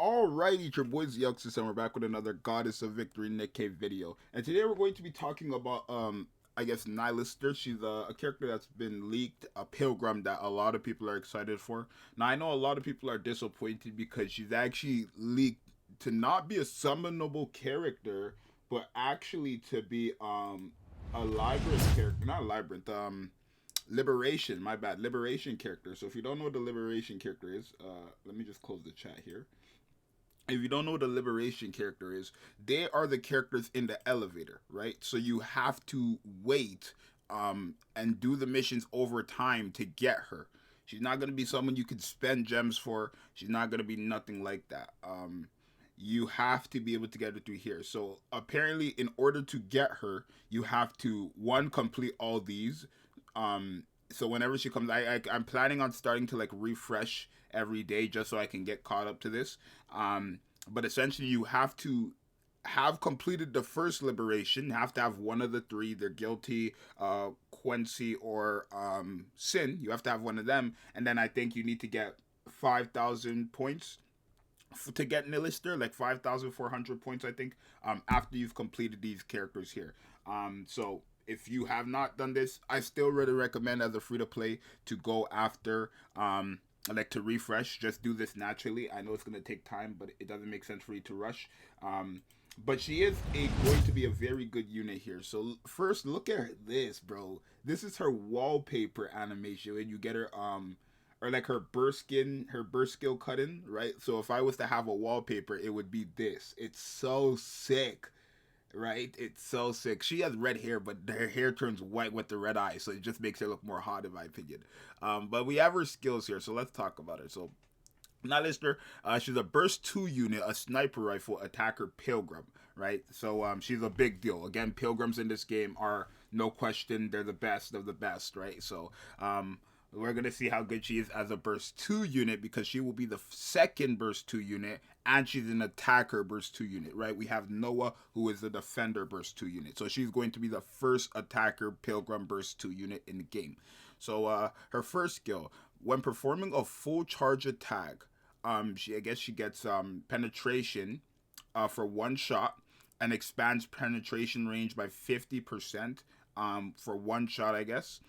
Alrighty, it's your boy Zxous, and we're back with another Goddess of Victory Nikke video. And today we're going to be talking about, I guess, NIHILISTER. She's a character that's been leaked, a pilgrim that a lot of people are excited for. Now, I know a lot of people are disappointed because she's actually leaked to not be a summonable character, but actually to be, a labyrinth character, not a labyrinth, liberation, my bad, liberation character. So if you don't know what the liberation character is, let me just close the chat here. If you don't know what the liberation character is, they are the characters in the elevator, right? So you have to wait and do the missions over time to get her. She's not going to be someone you could spend gems for. She's not going to be nothing like that. You have to be able to get her through here. So apparently, in order to get her, you have to, one, complete all these. So whenever she comes, I'm planning on starting to like refresh every day just so I can get caught up to this. But essentially, you have to have completed the first liberation. You have to have one of the three, either guilty, Quincy, or sin. You have to have one of them, and then I think you need to get 5,000 points to get NIHILISTER, like 5,400 points, I think, after you've completed these characters here. So if you have not done this, I still really recommend as a free to play to go after, like to refresh. Just do this naturally. I know it's going to take time, but it doesn't make sense for you to rush. But she is going to be a very good unit here. So first, look at this, bro. This is her wallpaper animation, and you get her, or like her burst skill cut in, right? So if I was to have a wallpaper, it would be this. It's so sick, right? It's so sick. She has red hair, but her hair turns white with the red eyes, so it just makes her look more hot, in my opinion. But we have her skills here, so let's talk about her. So NIHILISTER, she's a burst 2 unit, a sniper rifle attacker pilgrim, right? So she's a big deal. Again, pilgrims in this game are, no question, they're the best of the best, right? So we're going to see how good she is as a burst 2 unit, because she will be the second burst 2 unit, and she's an attacker burst 2 unit, right? We have Noah, who is the defender burst 2 unit. So she's going to be the first attacker pilgrim burst 2 unit in the game. So her first skill, when performing a full charge attack, I guess she gets penetration for one shot, and expands penetration range by 50% for one shot, I guess.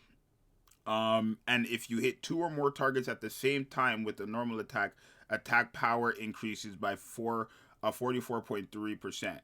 And if you hit 2 or more targets at the same time with a normal attack, attack power increases by 44.3%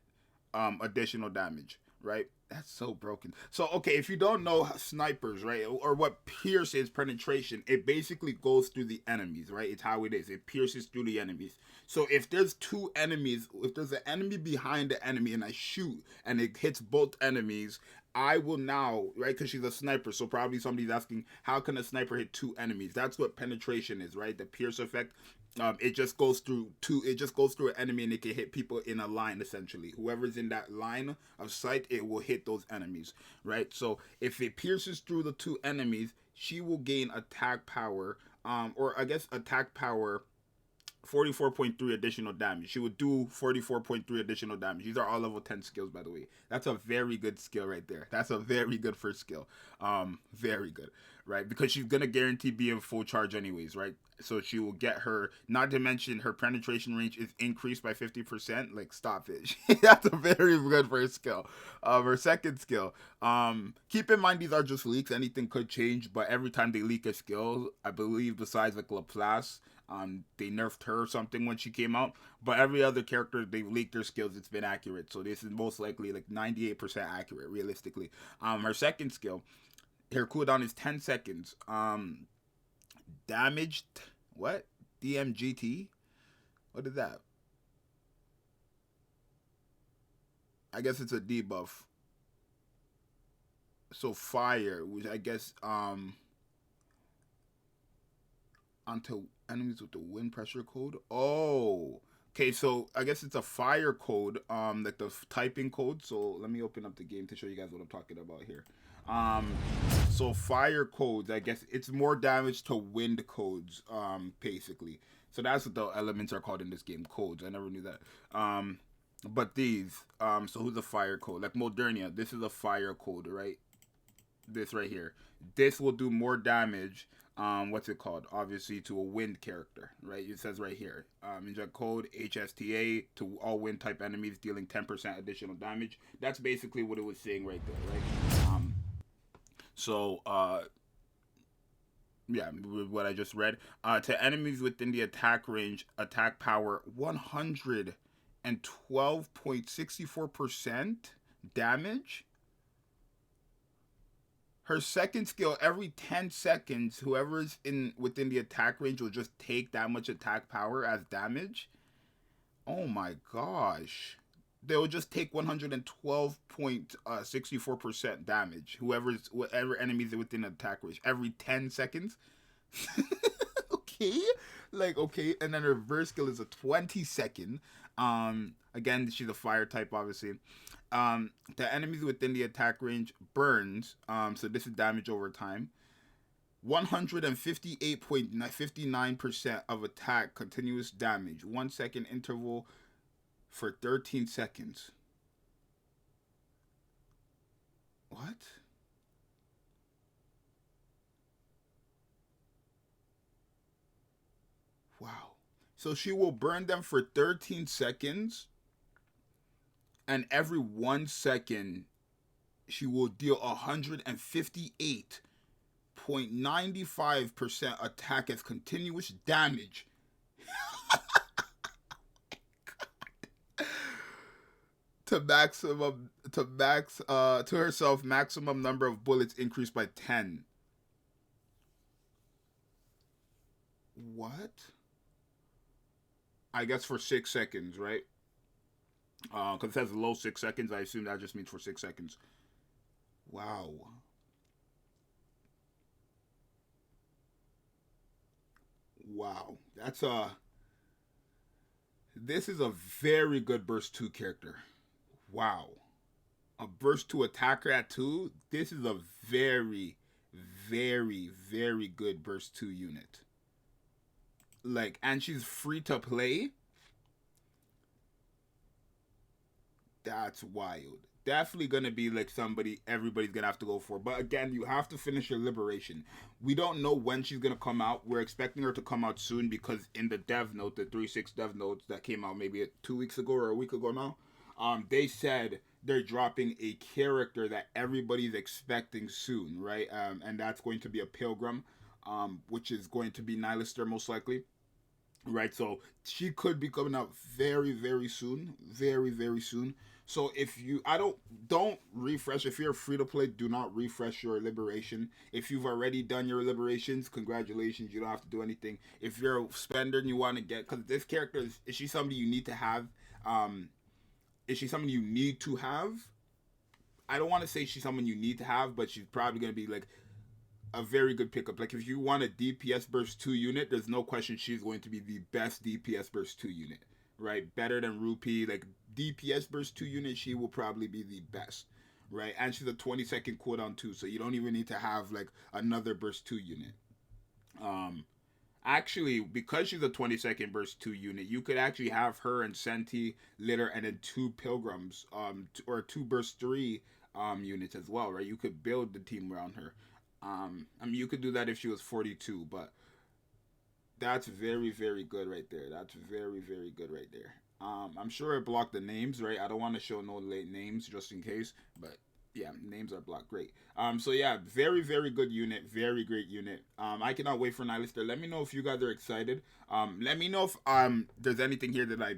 additional damage, right? That's so broken. So, okay, if you don't know snipers, right, or what pierce is penetration, it basically goes through the enemies, right? It's how it is. It pierces through the enemies. So if there's two enemies, if there's an enemy behind the enemy and I shoot and it hits both enemies, I will now, right, because she's a sniper, so probably somebody's asking, how can a sniper hit 2 enemies? That's what penetration is, right? The pierce effect. It just goes through an enemy, and it can hit people in a line, essentially. Whoever's in that line of sight, it will hit those enemies, right? So if it pierces through the 2 enemies, she will gain attack power, or I guess attack power 44.3 additional damage. She would do 44.3 additional damage. These are all level 10 skills, by the way. That's a very good skill right there. That's a very good first skill. Very good, right? Because she's gonna guarantee be in full charge anyways, right? So she will get her, not to mention her penetration range is increased by 50%. Like, stop it. That's a very good first skill. Her second skill, keep in mind these are just leaks. Anything could change, but every time they leak a skill, I believe besides like Laplace, they nerfed her or something when she came out, but every other character they've leaked their skills, it's been accurate. So this is most likely like 98% accurate, realistically. Her second skill, her cooldown is 10 seconds. Damaged, what? DMGT? What is that? I guess it's a debuff. So fire, which I guess onto enemies with the wind pressure code. Oh, okay. So I guess it's a fire code, like the typing code. So let me open up the game to show you guys what I'm talking about here. So fire codes, I guess it's more damage to wind codes, basically. So that's what the elements are called in this game, codes. I never knew that. But these, so who's a fire code? Like Modernia, this is a fire code, right? this right here. This will do more damage. What's it called? Obviously to a wind character, right? It says right here. Inject code HSTA to all wind type enemies, dealing 10% additional damage. That's basically what it was saying right there, right? Yeah, what I just read. To enemies within the attack range, attack power 112.64% damage. Her second skill, every 10 seconds, whoever's within the attack range will just take that much attack power as damage. Oh my gosh. They'll just take 112.64% damage. Whatever enemies are within attack range. Every 10 seconds. Okay. Okay. And then her reverse skill is a 20-second. Again, she's a fire type, obviously. The enemies within the attack range burns. So this is damage over time. 158.59% of attack continuous damage. 1 second interval for 13 seconds. What? Wow. So she will burn them for 13 seconds. And every 1 second, she will deal 158.95% attack as continuous damage. To herself, maximum number of bullets increased by 10. What? I guess for 6 seconds, right? Because it says low 6 seconds. I assume that just means for 6 seconds. Wow. Wow. This is a very good burst 2 character. Wow. A burst 2 attacker at 2. This is a very, very, very good burst 2 unit. And she's free to play. That's wild. Definitely gonna be somebody everybody's gonna have to go for. But again, you have to finish your liberation. We don't know when she's gonna come out. We're expecting her to come out soon because in the dev note, the 3.6 dev notes that came out maybe 2 weeks ago or a week ago now, they said they're dropping a character that everybody's expecting soon, right? And that's going to be a pilgrim, which is going to be NIHILISTER most likely. Right, so she could be coming out very, very soon. Very, very soon. So if you, don't refresh. If you're free to play, do not refresh your liberation. If you've already done your liberations, congratulations. You don't have to do anything. If you're a spender and you want to get, because this character is she somebody you need to have? Is she someone you need to have? I don't want to say she's someone you need to have, but she's probably gonna be a very good pickup. If you want a DPS burst 2 unit, there's no question she's going to be the best DPS burst 2 unit, right? Better than Rupee. DPS burst 2 unit, she will probably be the best, right? And she's a 20-second cooldown too, so you don't even need to have another burst 2 unit. Actually, because she's a 20-second burst 2 unit, you could actually have her and Senti, Litter, and then 2 pilgrims, or 2 burst 3 units as well, right? You could build the team around her. You could do that if she was 42, but that's very, very good right there. That's very, very good right there. I'm sure it blocked the names, right? I don't want to show no late names just in case, but yeah, names are blocked. Great. So yeah, very, very good unit. Very great unit. I cannot wait for NIHILISTER. Let me know if you guys are excited. Let me know if there's anything here that I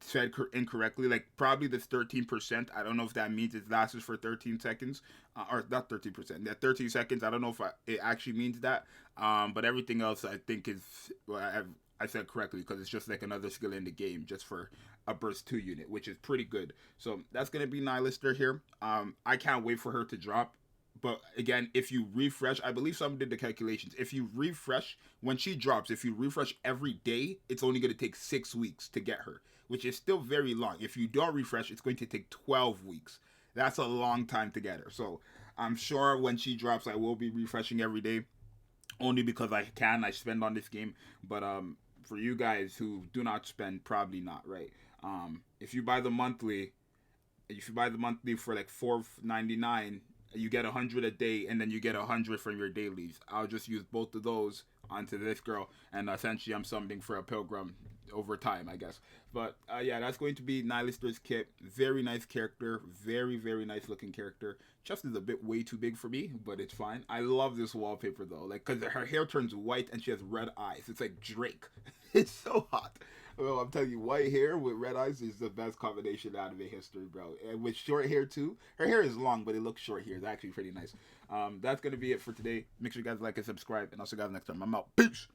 said incorrectly. Probably this 13%. I don't know if that means it lasts for 13 seconds, or not 13%. That 13 seconds. I don't know if it actually means that. But everything else I think is I said correctly because it's just another skill in the game, just for a burst 2 unit, which is pretty good. So that's gonna be NIHILISTER here. I can't wait for her to drop. But again, if you refresh, I believe someone did the calculations. If you refresh when she drops, if you refresh every day, it's only going to take 6 weeks to get her, which is still very long. If you don't refresh, it's going to take 12 weeks. That's a long time to get her. So I'm sure when she drops, I will be refreshing every day, only because I spend on this game. But for you guys who do not spend, probably not, right? If you buy the monthly for $4.99, You get 100 a day, and then you get 100 from your dailies. I'll just use both of those onto this girl, and essentially I'm summoning for a pilgrim over time, I guess. But yeah, that's going to be Nihilister's kit. Very nice character, very nice looking character. Chest is a bit way too big for me, but it's fine. I love this wallpaper though, like, because her hair turns white and she has red eyes. It's like Drake. It's so hot. Well, I'm telling you, white hair with red eyes is the best combination in anime history, bro. And with short hair too. Her hair is long, but it looks short here. It's actually pretty nice. That's gonna be it for today. Make sure you guys like and subscribe, and I'll see you guys next time. I'm out. Peace.